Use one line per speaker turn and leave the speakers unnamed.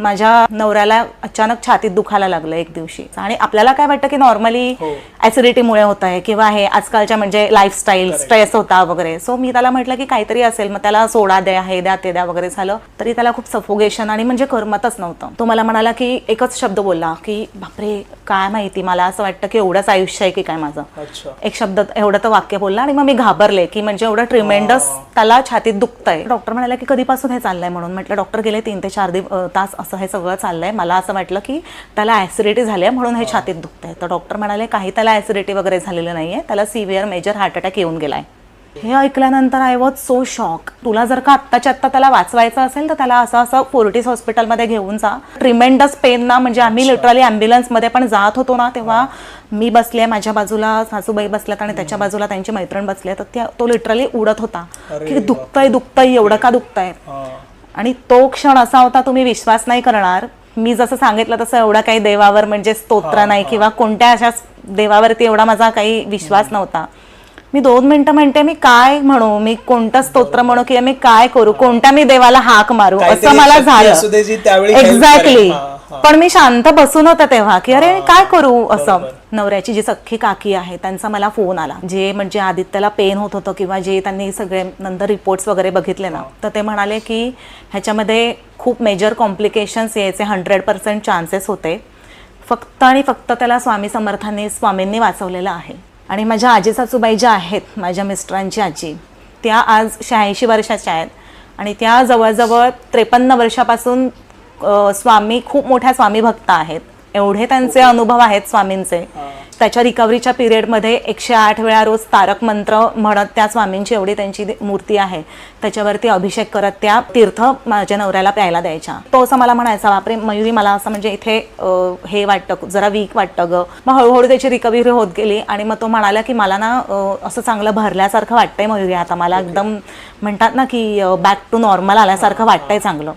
माझ्या नवऱ्याला अचानक छातीत दुखायला लागलं एक दिवशी. आणि आपल्याला काय वाटतं की नॉर्मली ऍसिडिटीमुळे होत आहे किंवा हे आजकालच्या म्हणजे लाईफस्टाईल स्ट्रेस होता वगैरे. सो मी त्याला म्हटलं की काहीतरी असेल, मग त्याला सोडा द्या, हे द्या, ते द्या वगैरे झालं. तरी त्याला खूप सफोगेशन आणि म्हणजे करमतच नव्हतं. तो मला म्हणाला की एकच शब्द बोलला की बापरे काय माहिती, मला असं वाटतं की एवढंच आयुष्य आहे की काय माझं. एक शब्द एवढं तर वाक्य बोलला आणि मग मी घाबरले की म्हणजे एवढं ट्रिमेंडस त्याला छातीत दुखतंय. डॉक्टर म्हणाला की कधीपासून हे चाललंय म्हणून. म्हटलं डॉक्टर गेले 3 ते 4 तास असं हे सगळं चाललंय. मला असं वाटलं की त्याला ऍसिडिटी झाली आहे म्हणून हे छातीत दुखतंय. तर डॉक्टर म्हणाले काही त्याला ऍसिडिटी वगैरे झालेलं नाहीये, त्याला सिव्हिअर मेजर हार्ट अटॅक येऊन गेलाय. हे ऐकल्यानंतर आय वॉज सो शॉक. तुला जर का आत्ताच्या आत्ता त्याला वाचवायचं असेल तर त्याला असं फोर्टिस हॉस्पिटलमध्ये घेऊन जा. ट्रिमेंडस पेन ना, म्हणजे आम्ही लिटरली ॲम्ब्युलन्समध्ये पण जात होतो ना, तेव्हा मी बसले, माझ्या बाजूला सासूबाई बसल्यात आणि त्याच्या बाजूला त्यांची मैत्रीण बसले. तर तो लिटरली उडत होता की दुखतंय एवढं का दुखतंय. आणि तो क्षण असा होता, तुम्ही विश्वास नाही करणार, मी जसं सांगितलं तसं एवढा काही देवावर म्हणजे स्तोत्र नाही किंवा कोणत्या अशा देवावरती एवढा माझा काही विश्वास नव्हता. मी 2 मिनिटं म्हणते मी काय म्हणू, मी कोणतं स्तोत्र म्हणू किंवा मी काय करू, कोणत्या मी देवाला हाक मारू, असं मला झालं. एक्झॅक्टली. पण मी शांत बसून होते तेव्हा की अरे काय करू असं. नवऱ्याची जी सख्खी काकी आहे त्यांचा मला फोन आला, जे म्हणजे आदित्यला पेन होत होतं किंवा जे त्यांनी सगळे नंतर रिपोर्ट्स वगैरे बघितले ना, तर ते म्हणाले की ह्याच्यामध्ये खूप मेजर कॉम्प्लिकेशन्स यायचे 100% चान्सेस होते. फक्त आणि फक्त त्याला स्वामींनी वाचवलेलं आहे. आणि माझ्या आजी सासूबाई ज्या आहेत, माझ्या मिस्टरांची आजी, त्या आज 86 वर्षाच्या आहेत आणि त्या जवळजवळ 53 वर्षापासून खूप मोठ्या स्वामी भक्त आहेत. एवढे त्यांचे अनुभव आहेत स्वामींचे. त्याच्या रिकव्हरीच्या पिरियडमध्ये 108 वेळा रोज तारक मंत्र म्हणत त्या स्वामींची एवढी त्यांची मूर्ती आहे, त्याच्यावरती अभिषेक करत त्या तीर्थ माझ्या नवऱ्याला प्यायला द्यायच्या. तो असं मला म्हणायचा, बापरे मयुरी मला असं म्हणजे इथे हे वाटतं, जरा वीक वाटतं ग. मग हळूहळू त्याची रिकव्हरी होत गेली आणि मग तो म्हणाला की मला ना असं चांगलं भरल्यासारखं वाटतंय मयुरी, आता मला एकदम म्हणतात ना की बॅक टू नॉर्मल आल्यासारखं वाटतंय चांगलं.